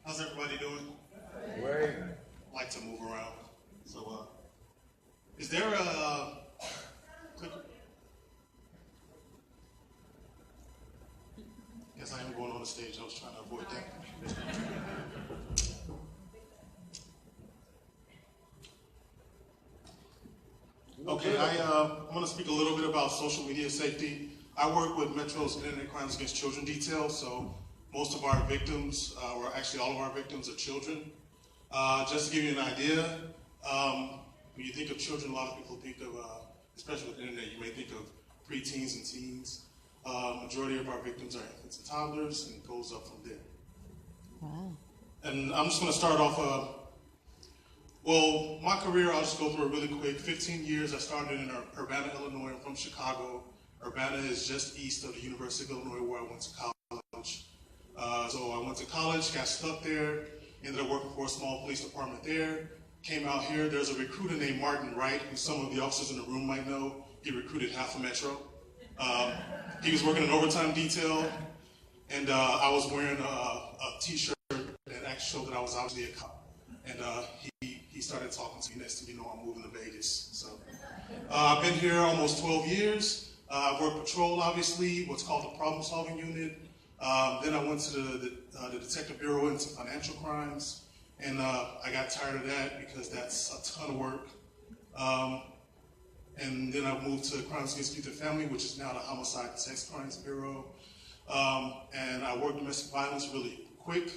How's everybody doing? Great. Like to move around. So, is there a Guess I am going on the stage. I was trying to avoid that. Okay, I want to speak a little bit about social media safety. I work with Metro's Internet Crimes Against Children detail, so most of our victims, or actually all of our victims, are children. Just to give you an idea, when you think of children, a lot of people think of, especially with the internet, you may think of preteens and teens. Majority of our victims are infants and toddlers, and it goes up from there. Wow. And I'm just going to start off, well, my career, I'll just go through it really quick. 15 years, I started in Urbana, Illinois. I'm from Chicago. Urbana is just east of the University of Illinois, where I went to college. So I went to college, got stuck there, ended up working for a small police department there, came out here. There's a recruiter named Martin Wright, who some of the officers in the room might know. He recruited half of Metro. He was working in overtime detail, and I was wearing a t-shirt that actually showed that I was obviously a cop. And he started talking to me. Next thing you know, I'm moving to Vegas. So I've been here almost 12 years. I've worked patrol, obviously, what's called the problem-solving unit. Then I went to the Detective Bureau into financial crimes, and I got tired of that because that's a ton of work. And then I moved to Crimes Against Youth and Family, which is now the Homicide and Sex Crimes Bureau. And I worked domestic violence really quick.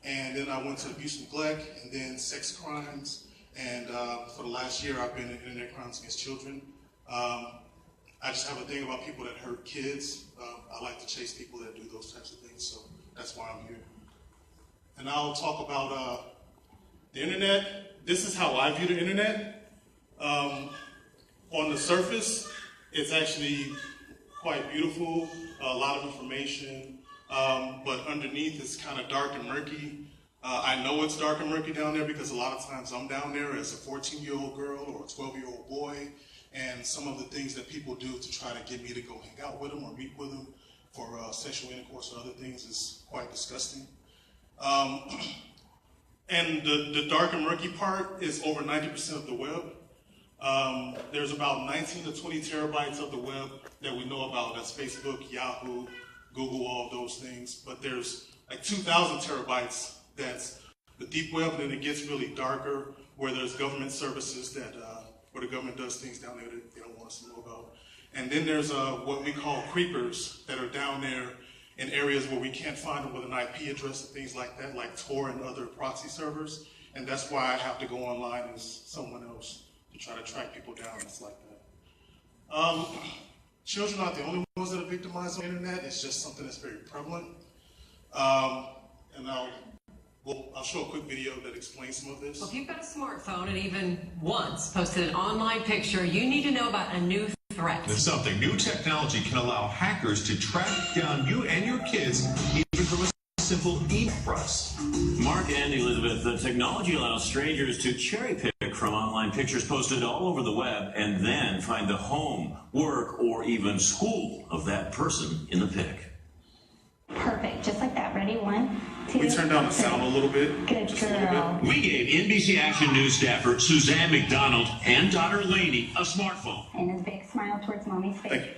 And then I went to abuse and neglect, and then sex crimes. And for the last year, I've been in Internet Crimes Against Children. I just have a thing about people that hurt kids. I like to chase people that do those types of things, so that's why I'm here. And I'll talk about the internet. This is how I view the internet. On the surface, it's actually quite beautiful, a lot of information, but underneath it's kind of dark and murky. I know it's dark and murky down there because a lot of times I'm down there as a 14-year-old girl or a 12-year-old boy, and some of the things that people do to try to get me to go hang out with them or meet with them for sexual intercourse or other things is quite disgusting. And the dark and murky part is over 90% of the web. There's about 19 to 20 terabytes of the web that we know about. That's Facebook, Yahoo, Google, all of those things. But there's like 2,000 terabytes that's the deep web, and then it gets really darker where there's government services that, where the government does things down there that they don't want us to know about. And then there's what we call creepers that are down there in areas where we can't find them with an IP address and things like that, like Tor and other proxy servers. And that's why I have to go online as someone else to try to track people down. It's like that. Children aren't the only ones that are victimized on the internet. It's just something that's very prevalent. And I'll show a quick video that explains some of this. Well, if you've got a smartphone and even once posted an online picture, you need to know about a new threat. There's something. New technology can allow hackers to track down you and your kids, even from a simple email address. Mark and Elizabeth, the technology allows strangers to cherry pick from online pictures posted all over the web and then find the home, work, or even school of that person in the pic. Perfect, just like that. Ready? 1, 2. We turned down the sound a little bit. Good just girl. A little bit. We gave NBC Action News staffer Suzanne McDonald and daughter Lainey a smartphone. And a big smile towards mommy's face. Thank you.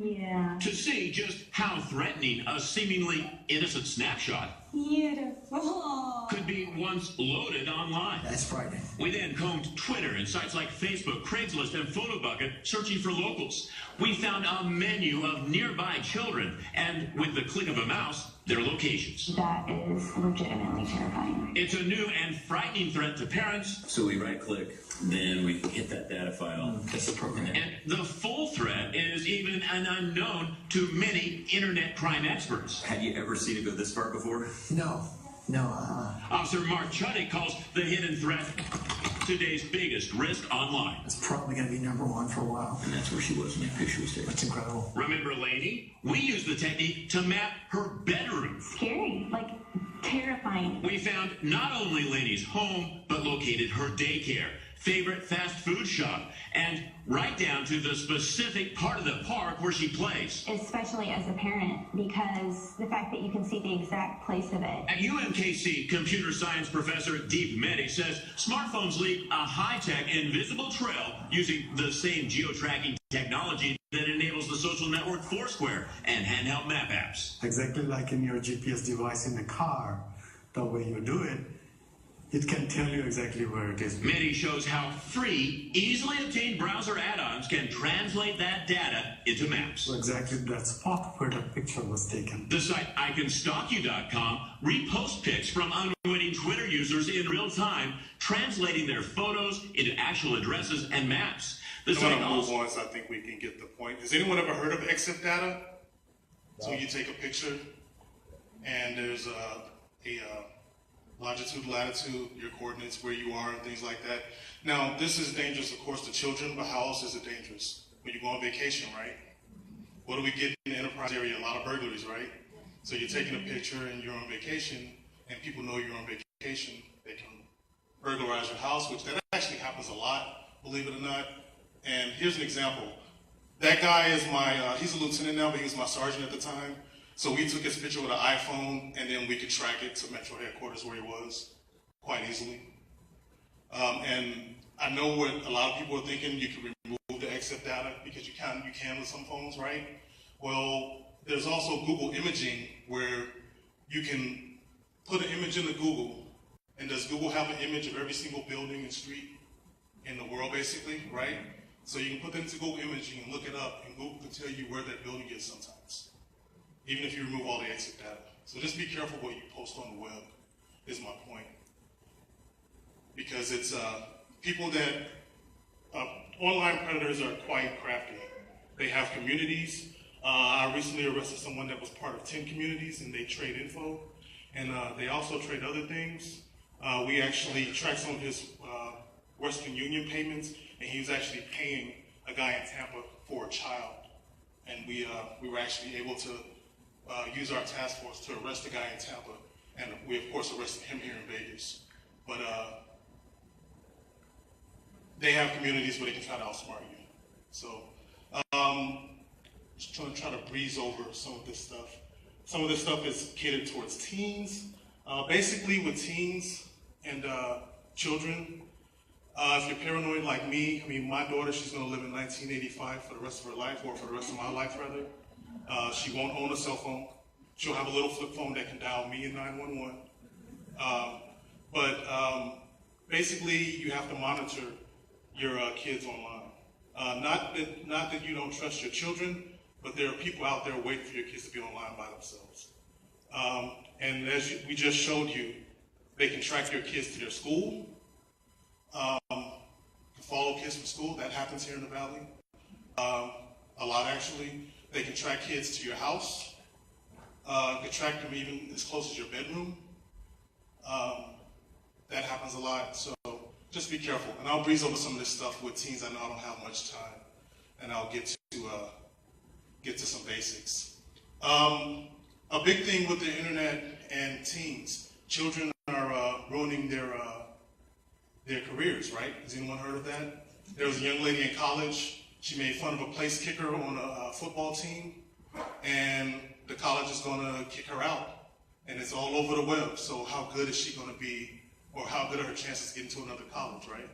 Yeah. To see just how threatening a seemingly innocent snapshot Beautiful. could be once loaded online. That's frightening. We then combed Twitter and sites like Facebook, Craigslist, and PhotoBucket, searching for locals. We found a menu of nearby children, and with the click of a mouse, their locations. That is legitimately terrifying. It's a new and frightening threat to parents. So we right-click, then we hit that data file. That's the program. And the full threat is even an unknown to many internet crime experts. Had you ever seen it go this far before? No. Officer Mark Chuddick calls the hidden threat today's biggest risk online. It's probably going to be #1 for a while. And that's where she was in that picture was taken. That's incredible. Remember Lainey? We used the technique to map her bedroom. Scary, like terrifying. We found not only Lainey's home, but located her daycare. favorite fast food shop, and right down to the specific part of the park where she plays. Especially as a parent, because the fact that you can see the exact place of it. At UMKC, computer science professor Deep Mehdi says smartphones leave a high-tech invisible trail using the same geo-tracking technology that enables the social network Foursquare and handheld map apps. Exactly like in your GPS device in the car, the way you do it, it can tell you exactly where it is. Mehdi shows how free, easily obtained browser add-ons can translate that data into maps. So exactly that spot where the picture was taken. The site ICanStalkYou.com reposts pics from unwitting Twitter users in real time, translating their photos into actual addresses and maps. The I site want to move also... on so I think we can get the point. Has anyone ever heard of EXIF data? So you take a picture and there's a longitude, latitude, your coordinates, where you are, and things like that. Now, this is dangerous, of course, to children, but how else is it dangerous? When you go on vacation, right? What do we get in the enterprise area? A lot of burglaries, right? So you're taking a picture and you're on vacation, and people know you're on vacation. They can burglarize your house, which that actually happens a lot, believe it or not. And here's an example. That guy is he's a lieutenant now, but he was my sergeant at the time. So we took his picture with an iPhone, and then we could track it to Metro headquarters where he was quite easily. And I know what a lot of people are thinking, you can remove the EXIF data because you can with some phones, right? Well, there's also Google imaging where you can put an image into Google, and does Google have an image of every single building and street in the world, basically, right? So you can put that into Google imaging and look it up, and Google can tell you where that building is sometimes, even if you remove all the EXIF data. So just be careful what you post on the web, is my point. Because it's people that, online predators are quite crafty. They have communities. I recently arrested someone that was part of 10 communities, and they trade info. And they also trade other things. We actually tracked some of his Western Union payments, and he was actually paying a guy in Tampa for a child. And we were actually able to use our task force to arrest the guy in Tampa, and we of course arrested him here in Vegas. But they have communities where they can try to outsmart you. So just try to breeze over some of this stuff. Some of this stuff is catered towards teens. Basically with teens and children, if you're paranoid like me, I mean, my daughter, she's gonna live in 1985 for the rest of her life, or for the rest of my life rather. She won't own a cell phone. She'll have a little flip phone that can dial me in 911. But basically, you have to monitor your kids online. Not that you don't trust your children, but there are people out there waiting for your kids to be online by themselves. And as we just showed you, they can track your kids to their school, follow kids from school. That happens here in the Valley. A lot, actually. They can track kids to your house. Can track them even as close as your bedroom. That happens a lot, so just be careful. And I'll breeze over some of this stuff with teens. I know I don't have much time, and I'll get to some basics. A big thing with the internet and teens, children are ruining their careers, right? Has anyone heard of that? There was a young lady in college. She made fun of a place kicker on a football team, and the college is going to kick her out, and it's all over the web. So how good is she going to be, or how good are her chances of getting to another college, right?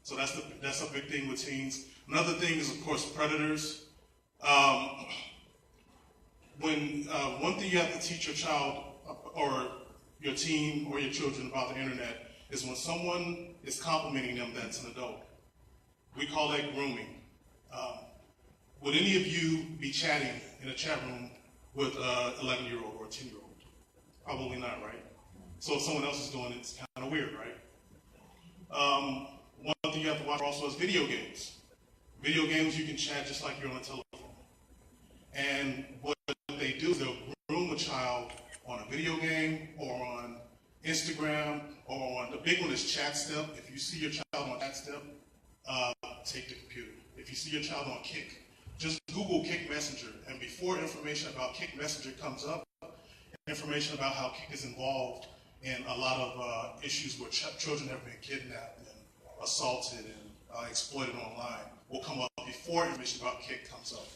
So that's a big thing with teens. Another thing is, of course, predators. One thing you have to teach your child or your teen or your children about the internet is when someone is complimenting them that's an adult. We call that grooming. Would any of you be chatting in a chat room with an 11-year-old or a 10-year-old? Probably not, right? So if someone else is doing it, it's kind of weird, right? One thing you have to watch also is video games. Video games, you can chat just like you're on a telephone. And what they do is they'll groom a child on a video game or on Instagram or on, the big one is Chat Step. If you see your child on Chat Step, take the computer. If you see your child on Kick, just Google Kick Messenger, and before information about Kick Messenger comes up, information about how Kick is involved in a lot of issues where children have been kidnapped and assaulted and exploited online will come up before information about Kik comes up.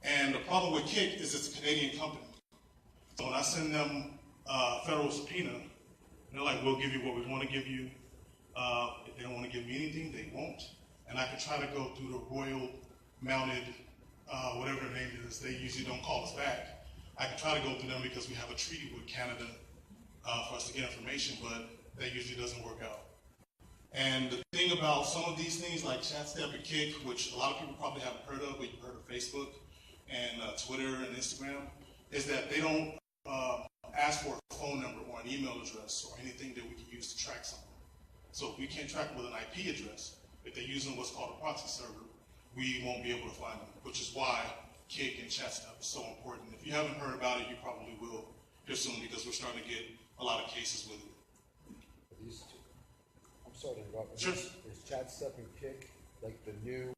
And the problem with Kik is it's a Canadian company. So when I send them a federal subpoena, they're like, we'll give you what we want to give you. If they don't want to give me anything, they won't. And I can try to go through the Royal Mounted, whatever their name is, they usually don't call us back. I can try to go through them because we have a treaty with Canada for us to get information, but that usually doesn't work out. And the thing about some of these things like Chatstep and Kik, which a lot of people probably haven't heard of, but you've heard of Facebook and Twitter and Instagram, is that they don't ask for a phone number or an email address or anything that we can use to track someone. So if we can't track them with an IP address, if they're using what's called a proxy server, we won't be able to find them, which is why Kik and Chatstep is so important. If you haven't heard about it, you probably will here soon because we're starting to get a lot of cases with it. These two, I'm sorry to interrupt. Sure. Is Chatstep and Kik like the new?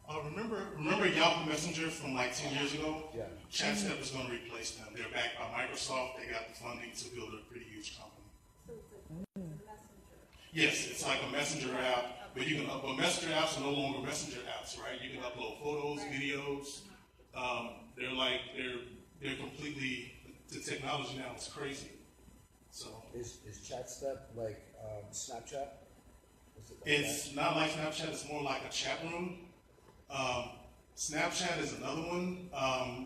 Remember Yahoo Messenger from like 10 years ago? Yeah. Chatstep is going to replace them. They're backed by Microsoft. They got the funding to build a pretty huge company. So it's like a messenger. Yes, it's like a messenger app, but you can but messenger apps are no longer messenger apps, right? You can upload photos, videos. They're completely, the technology now is crazy. So Is Chatstep like Snapchat? Is it like it's not like Snapchat, it's more like a chat room. Snapchat is another one.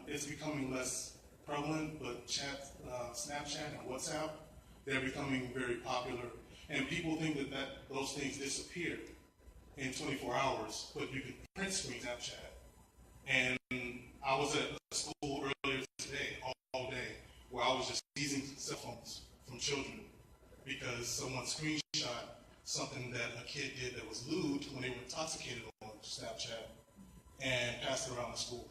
It's becoming less prevalent, but Snapchat and WhatsApp, they're becoming very popular. And people think that those things disappear in 24 hours, but you can print screen Snapchat. And I was at a school earlier today, all day, where I was just seizing cell phones from children because someone screenshot something that a kid did that was lewd when they were intoxicated on Snapchat and passed it around the school.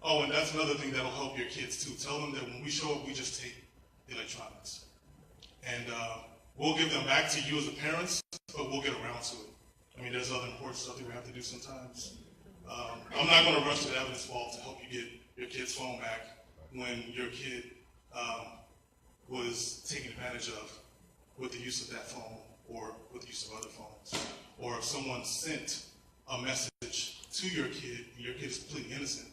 Oh, and that's another thing that'll help your kids too. Tell them that when we show up, we just take the electronics. And we'll give them back to you as the parents, but we'll get around to it. I mean, there's other important stuff that we have to do sometimes. I'm not going to rush to the evidence vault to help you get your kid's phone back when your kid was taken advantage of with the use of that phone or with the use of other phones. Or if someone sent a message to your kid and your kid is completely innocent,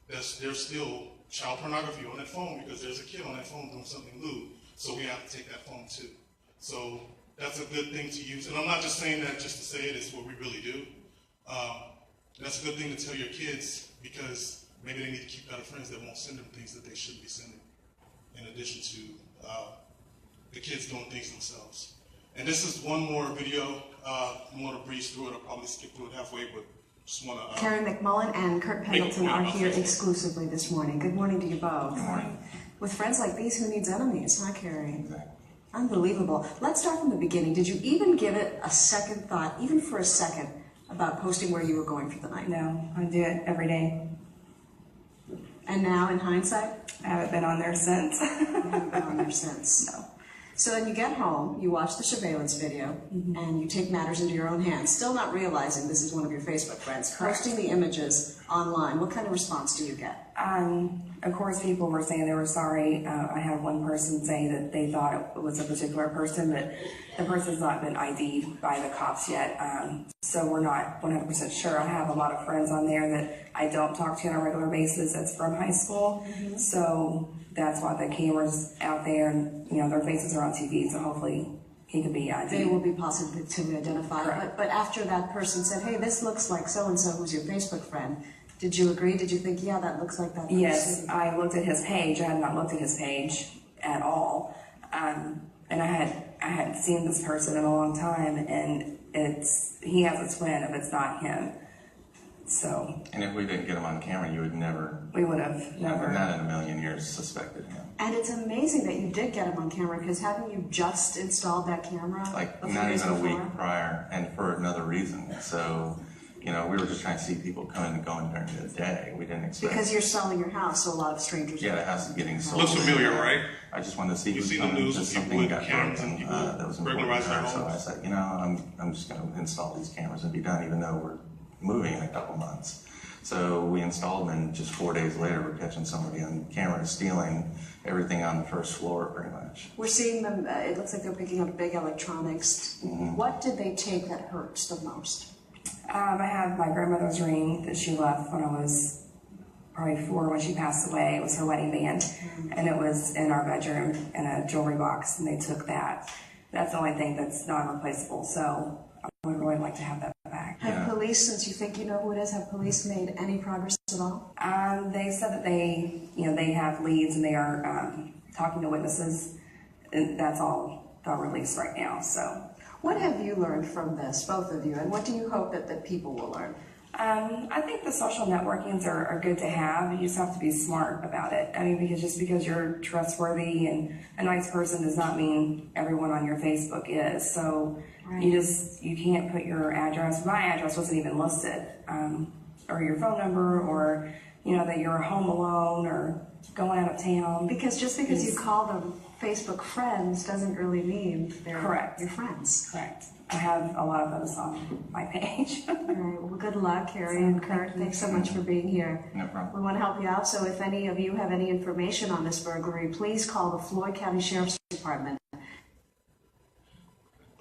there's still child pornography on that phone because there's a kid on that phone doing something lewd. So we have to take that phone too. So that's a good thing to use. And I'm not just saying that just to say it, it's what we really do. That's a good thing to tell your kids because maybe they need to keep better friends that won't send them things that they shouldn't be sending, in addition to the kids doing things themselves. And this is one more video. I'm going to breeze through it. I'll probably skip through it halfway, but just want to... Carrie McMullen and Kurt Pendleton are here exclusively this morning. Good morning to you both. Good morning. With friends like these, who needs enemies, huh, Carrie? Exactly. Unbelievable. Let's start from the beginning. Did you even give it a second thought, even for a second, about posting where you were going for the night? No, I do it every day. And now, in hindsight? I haven't been on there since. You haven't been on there since? No. So then you get home, you watch the surveillance video, and you take matters into your own hands, still not realizing this is one of your Facebook friends, posting the images online. What kind of response do you get? Of course, people were saying they were sorry. I had one person say that they thought it was a particular person, but the person's not been ID'd by the cops yet. So we're not 100% sure. I have a lot of friends on there that I don't talk to on a regular basis that's from high school. So that's why the camera's out there and, you know, their faces are on TV, so hopefully he could be ID'd. They will be positively identified. But after that person said, hey, this looks like so-and-so who's your Facebook friend, did you agree? Did you think, yeah, that looks like that person? Yes, I looked at his page. I had not looked at his page at all. And I hadn't seen this person in a long time, and he has a twin if it's not him. So. And if we didn't get him on camera, you would never. We would have never. Not in a million years suspected him. And it's amazing that you did get him on camera, because haven't you just installed that camera? Like not even a week prior, and for another reason. So, you know, we were just trying to see people coming and going during the day. We didn't expect. Because you're selling your house, so a lot of strangers. Yeah, the house is getting sold. Looks familiar, right? I just wanted to see you who's see the coming. news Just of people something with got cameras broken and people that was important. burglarizing their So I homes. said, you know, I'm just going to install these cameras and be done, even though we're moving in a couple months. So we installed them, and just 4 days later, we're catching somebody on camera stealing everything on the first floor, pretty much. We're seeing them, it looks like they're picking up big electronics. What did they take that hurts the most? I have my grandmother's ring that she left when I was probably 4 when she passed away. It was her wedding band, and it was in our bedroom in a jewelry box, and they took that. That's the only thing that's non-replaceable, so I would really like to have that back. Have police, since you think you know who it is, have police made any progress at all? They said that they have leads and they are talking to witnesses, and that's all they'll release right now, so. What have you learned from this, both of you, and what do you hope that people will learn? I think the social networkings are good to have. You just have to be smart about it. I mean, because you're trustworthy and a nice person does not mean everyone on your Facebook is. So you can't put your address. My address wasn't even listed, or your phone number, or that you're home alone or going out of town. Because just because you call them Facebook friends doesn't really mean they're your friends. Correct. I have a lot of those on my page. All right. Well, good luck, Harry and Kurt. Thanks so much for being here. No problem. We want to help you out, so if any of you have any information on this burglary, please call the Floyd County Sheriff's Department.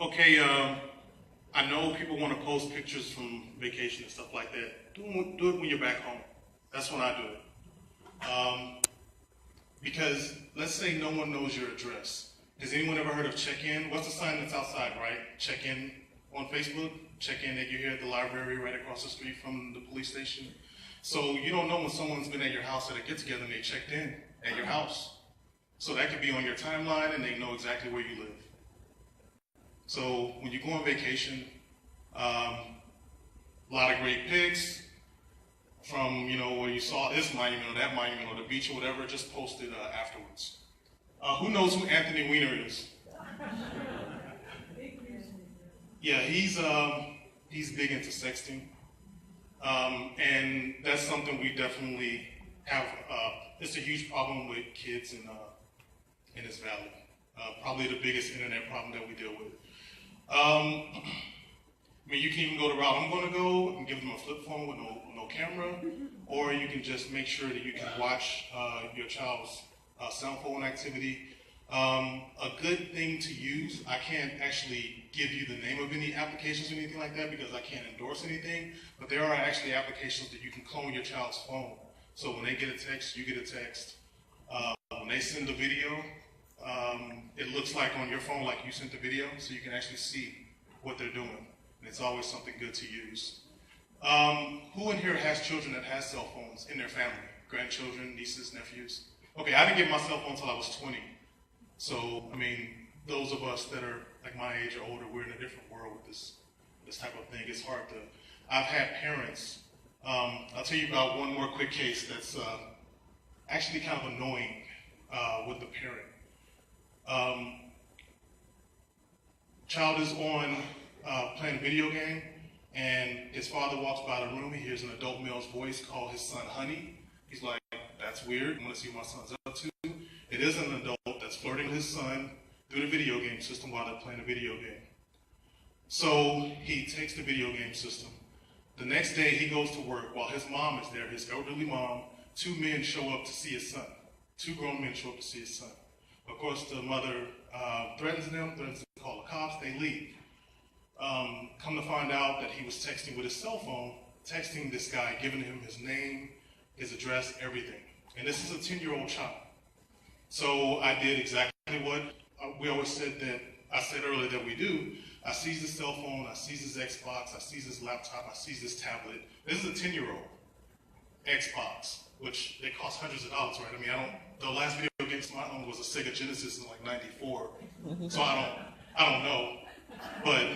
Okay, I know people want to post pictures from vacation and stuff like that. Do it when you're back home. That's when I do it. Because let's say no one knows your address. Has anyone ever heard of check-in? What's the sign that's outside, right? Check-in on Facebook. Check-in that you're here at the library right across the street from the police station. So you don't know when someone's been at your house at a get-together and they checked in at your house. So that could be on your timeline and they know exactly where you live. So when you go on vacation, a lot of great pics from, where you saw this monument or that monument or the beach or whatever, just post it afterwards. Who knows who Anthony Weiner is? Yeah, he's big into sexting. And that's something we definitely have. It's a huge problem with kids in this valley. Probably the biggest internet problem that we deal with. I mean, you can even go the route I'm going to go and give them a flip phone with no camera, or you can just make sure that you can watch your child's cell phone activity. A good thing to use, I can't actually give you the name of any applications or anything like that because I can't endorse anything, but there are actually applications that you can clone your child's phone. So when they get a text, you get a text. When they send a video, it looks like on your phone like you sent the video, so you can actually see what they're doing. And it's always something good to use. Who in here has children that has cell phones in their family? Grandchildren, nieces, nephews? Okay, I didn't get my cell phone until I was 20. So, I mean, those of us that are like my age or older, we're in a different world with this type of thing. It's hard to, I've had parents, I'll tell you about one more quick case that's actually kind of annoying with the parent. Child is on playing a video game, and his father walks by the room. He hears an adult male's voice call his son Honey. He's like, that's weird. I want to see what my son's up to. It is an adult that's flirting with his son through the video game system while they're playing a video game. So he takes the video game system. The next day he goes to work while his mom is there, his elderly mom. 2 men show up to see his son. 2 grown men show up to see his son. Of course, the mother threatens to call the cops. They leave. Come to find out that he was texting with his cell phone, texting this guy, giving him his name, his address, everything. And this is a 10-year-old child. So I did exactly what we always said that I said earlier that we do. I seized his cell phone, I seized his Xbox, I seized his laptop, I seized his tablet. This is a 10-year-old Xbox, which they cost hundreds of dollars, right? I mean, the last video game I owned was a Sega Genesis in like '94. So I don't know. But,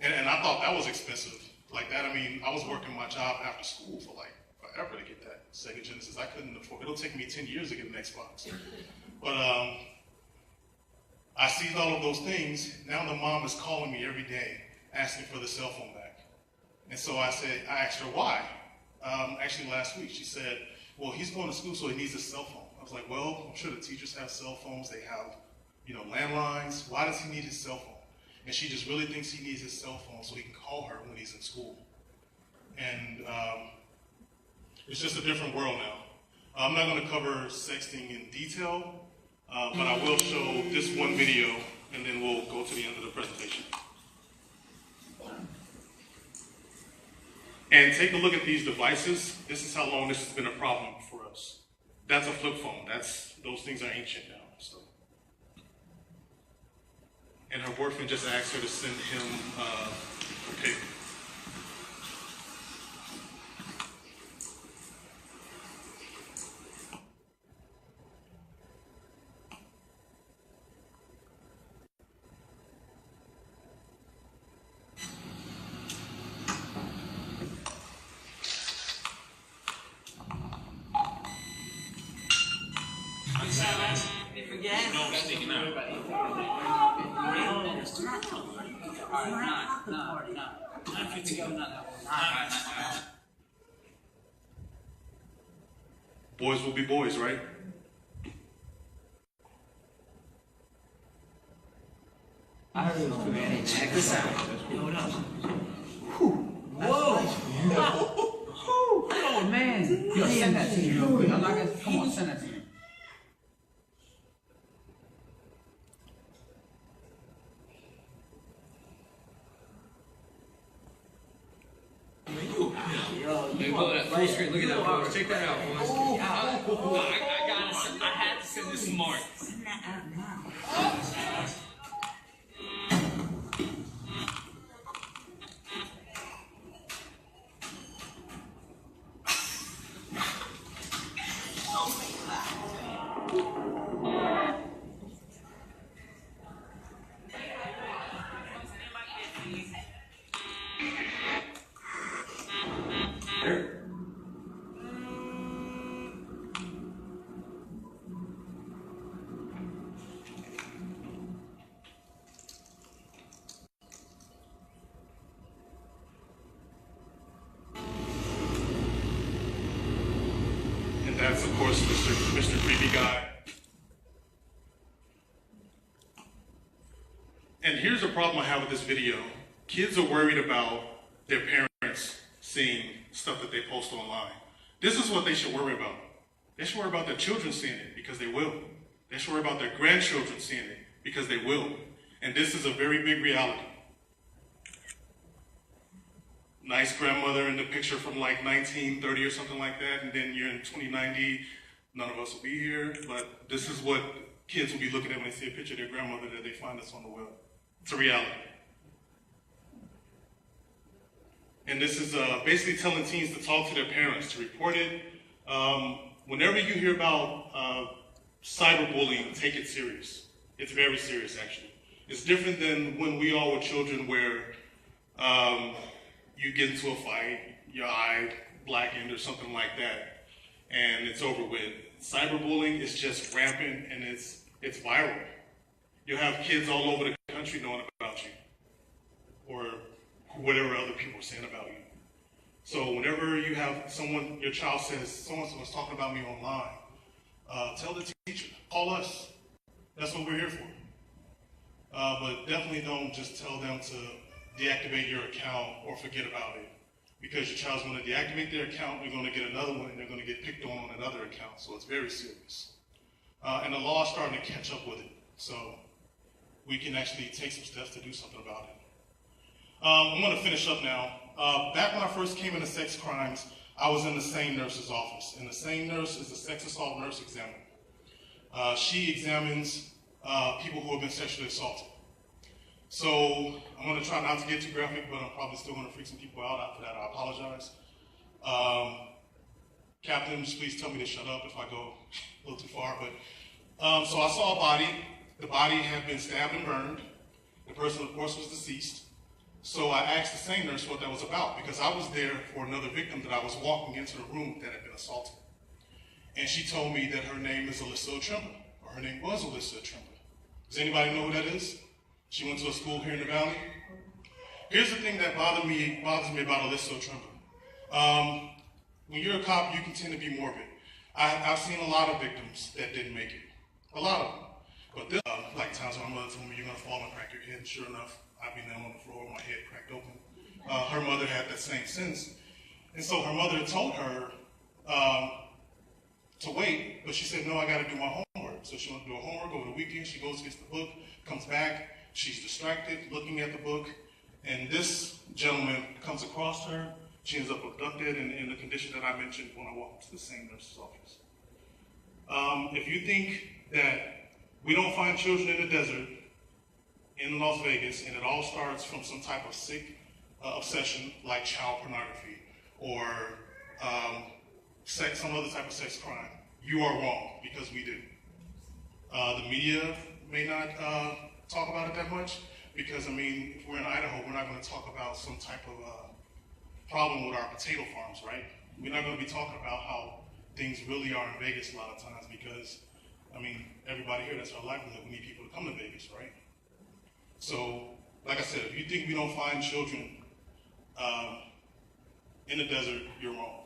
and I thought that was expensive. Like that, I mean, I was working my job after school for like forever to get that Sega Genesis. I couldn't afford it. It'll take me 10 years to get an Xbox. But I seized all of those things. Now the mom is calling me every day asking for the cell phone back. And so I asked her why. Actually last week she said, well, he's going to school so he needs a cell phone. I was like, well, I'm sure the teachers have cell phones. They have, landlines. Why does he need his cell phone? And she just really thinks he needs his cell phone so he can call her when he's in school. And It's just a different world now. I'm not going to cover sexting in detail, but I will show this one video, and then we'll go to the end of the presentation. And take a look at these devices. This is how long this has been a problem for us. That's a flip phone. Those things are ancient now. So. And her boyfriend just asked her to send him a pic. Boys will be boys, right? I heard it was good. Hey, check this out. Hold up. Whoa! Oh man! Yo, send that to me real quick. I'm not gonna. Come on, send that to me. Yo, you go that full screen. Look at that, boys. Check that out, boys. I got it. I had to send this to Mark. Send that out now. That's, of course, Mr. Creepy Guy. And here's the problem I have with this video. Kids are worried about their parents seeing stuff that they post online. This is what they should worry about. They should worry about their children seeing it, because they will. They should worry about their grandchildren seeing it, because they will. And this is a very big reality. Nice grandmother in the picture from like 1930 or something like that, and then you're in 2090, none of us will be here, but this is what kids will be looking at when they see a picture of their grandmother that they find us on the web. It's a reality. And this is basically telling teens to talk to their parents, to report it. Whenever you hear about cyberbullying, take it serious. It's very serious, actually. It's different than when we all were children where you get into a fight, your eye blackened or something like that, and it's over with. Cyberbullying is just rampant, and it's viral. You'll have kids all over the country knowing about you, or whatever other people are saying about you. So whenever you have someone, your child says, someone's talking about me online, tell the teacher, call us. That's what we're here for. But definitely don't just tell them to deactivate your account or forget about it. Because your child's going to deactivate their account, they're going to get another one, and they're going to get picked on another account. So it's very serious. And the law is starting to catch up with it. So we can actually take some steps to do something about it. I'm going to finish up now. Back when I first came into sex crimes, I was in the same nurse's office. And the same nurse is the sex assault nurse examiner. She examines people who have been sexually assaulted. So I'm going to try not to get too graphic, but I'm probably still going to freak some people out. After that, I apologize. Captain, just please tell me to shut up if I go a little too far. But so I saw a body. The body had been stabbed and burned. The person, of course, was deceased. So I asked the same nurse what that was about, because I was there for another victim that I was walking into the room that had been assaulted. And she told me that her name is Alyssa Trimble, or her name was Alyssa Trimble. Does anybody know who that is? She went to a school here in the Valley. Here's the thing that bothers me about Alyssa Trimble. When you're a cop, you can tend to be morbid. I've seen a lot of victims that didn't make it. A lot of them. But this, like times when my mother told me, you're going to fall and crack your head. Sure enough, I'd be down on the floor with my head cracked open. Her mother had that same sense. And so her mother told her, to wait, but she said, no, I got to do my homework. So she went to do her homework over the weekend. She goes, gets the book, comes back. She's distracted, looking at the book, and this gentleman comes across her. She ends up abducted in the condition that I mentioned when I walked to the same nurse's office. If you think that we don't find children in the desert in Las Vegas, and it all starts from some type of sick obsession like child pornography or sex, some other type of sex crime, you are wrong, because we do. The media may not talk about it that much, because, I mean, if we're in Idaho, we're not going to talk about some type of problem with our potato farms, right? We're not going to be talking about how things really are in Vegas a lot of times, because, I mean, everybody here, that's our livelihood. We need people to come to Vegas, right? So, like I said, if you think we don't find children in the desert, you're wrong,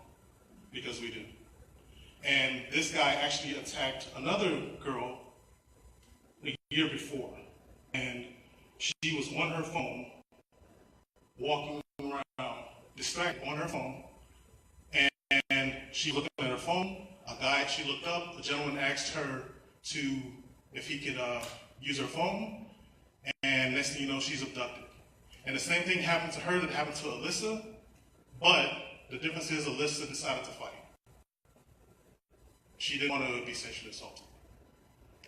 because we do. And this guy actually attacked another girl a year before, and she was on her phone, walking around, distracted on her phone, and she looked at her phone. A guy actually looked up. The gentleman asked her if he could use her phone, and next thing you know, she's abducted. And the same thing happened to her that happened to Alyssa, but the difference is Alyssa decided to fight. She didn't want to be sexually assaulted.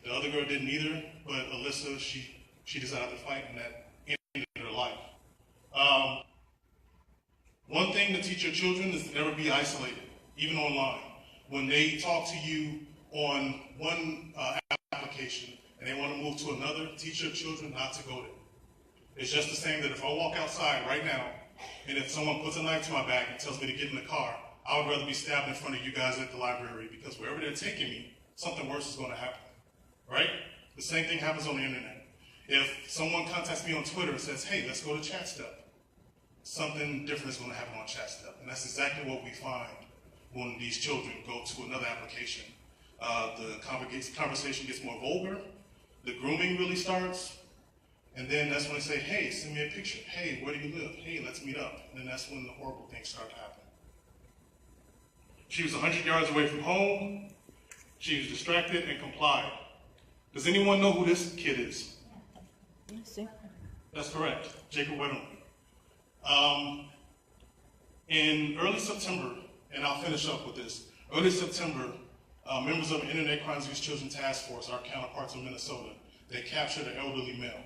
The other girl didn't either, but Alyssa, she decided to fight, and that ended her life. One thing to teach your children is to never be isolated, even online. When they talk to you on one application and they want to move to another, teach your children not to go there. It's just the same that if I walk outside right now, and if someone puts a knife to my back and tells me to get in the car, I would rather be stabbed in front of you guys at the library, because wherever they're taking me, something worse is going to happen, right? The same thing happens on the internet. If someone contacts me on Twitter and says, hey, let's go to ChatStep, something different is going to happen on ChatStep. And that's exactly what we find when these children go to another application. The conversation gets more vulgar, the grooming really starts, and then that's when they say, hey, send me a picture. Hey, where do you live? Hey, let's meet up. And then that's when the horrible things start to happen. She was 100 yards away from home. She was distracted and complied. Does anyone know who this kid is? That's correct, Jacob Wedderman. In early September, and I'll finish up with this, early September, members of the Internet Crimes Against Children Task Force, our counterparts in Minnesota, they captured an elderly male.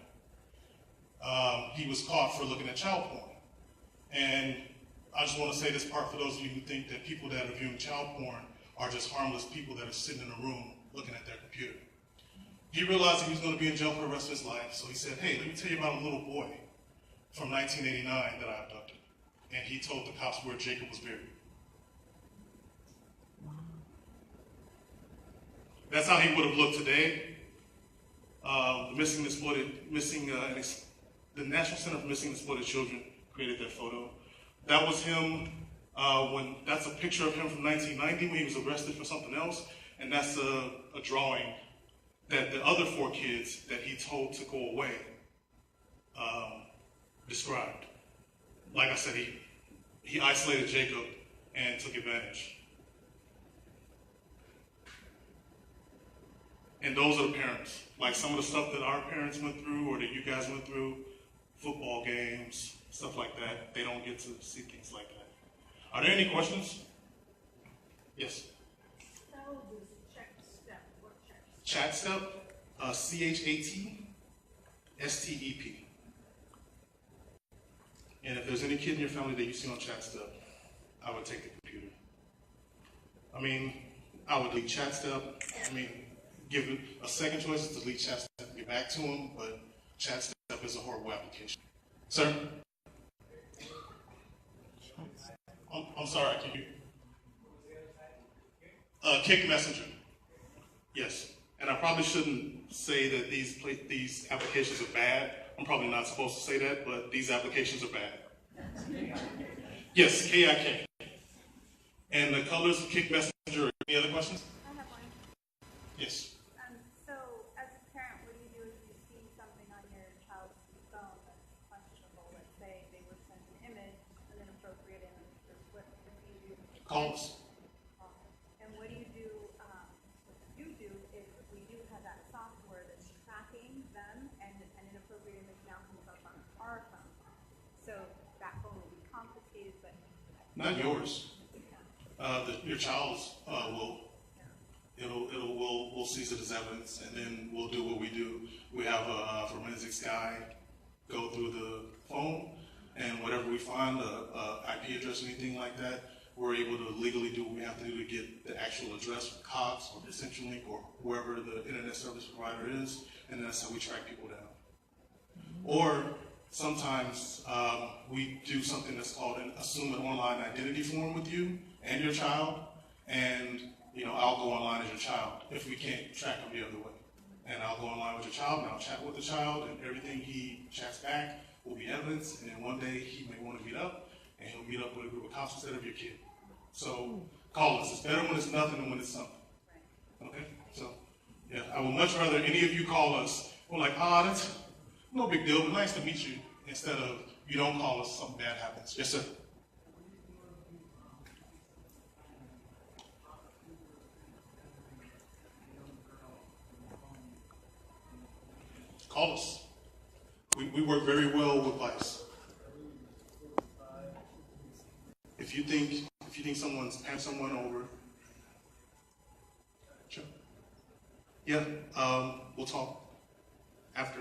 He was caught for looking at child porn. And I just want to say this part for those of you who think that people that are viewing child porn are just harmless people that are sitting in a room looking at their computer. He realized that he was going to be in jail for the rest of his life, so he said, hey, let me tell you about a little boy from 1989 that I abducted. And he told the cops where Jacob was buried. That's how he would have looked today. The National Center for Missing and Exploited Children created that photo. That was him that's a picture of him from 1990 when he was arrested for something else, and that's a drawing that the other 4 kids that he told to go away described. Like I said, he isolated Jacob and took advantage. And those are the parents. Like some of the stuff that our parents went through or that you guys went through, football games, stuff like that, they don't get to see things like that. Are there any questions? Yes? How does ChatStep work? ChatStep, ChatStep. And if there's any kid in your family that you see on ChatStep, I would take the computer. I mean, I would delete ChatStep. I mean, give it a second choice to delete ChatStep and get back to them, but ChatStep is a horrible application. Sir? I'm sorry, I can't hear you. Kick Messenger. Yes. And I probably shouldn't say that these applications are bad. I'm probably not supposed to say that, but these applications are bad. Yes, KIK. And the colors of Kick Messenger. Any other questions? I have one. Yes. So, as a parent, what do you do if you see something on your child's phone that's questionable? Let's say they were sent an image, an inappropriate image, or what do you do? Call us. not yours. Your child's we'll seize it as evidence, and then we'll do what we do. We have a forensics guy go through the phone, and whatever we find, IP address, anything like that, we're able to legally do what we have to do to get the actual address from Cox or CenturyLink or whoever the internet service provider is, and that's how we track people down. Or sometimes we do something that's called assume an online identity form with you and your child, and I'll go online as your child if we can't track them the other way. And I'll go online with your child, and I'll chat with the child, and everything he chats back will be evidence, and then one day he may want to meet up, and he'll meet up with a group of cops instead of your kid. So call us. It's better when it's nothing than when it's something. Okay? So, yeah, I would much rather any of you call us. We're like, that's no big deal, but nice to meet you, instead of you don't call us, something bad happens. Yes, sir? Call us. We work very well with Vice. If you think someone's passed someone over, sure. Yeah, we'll talk after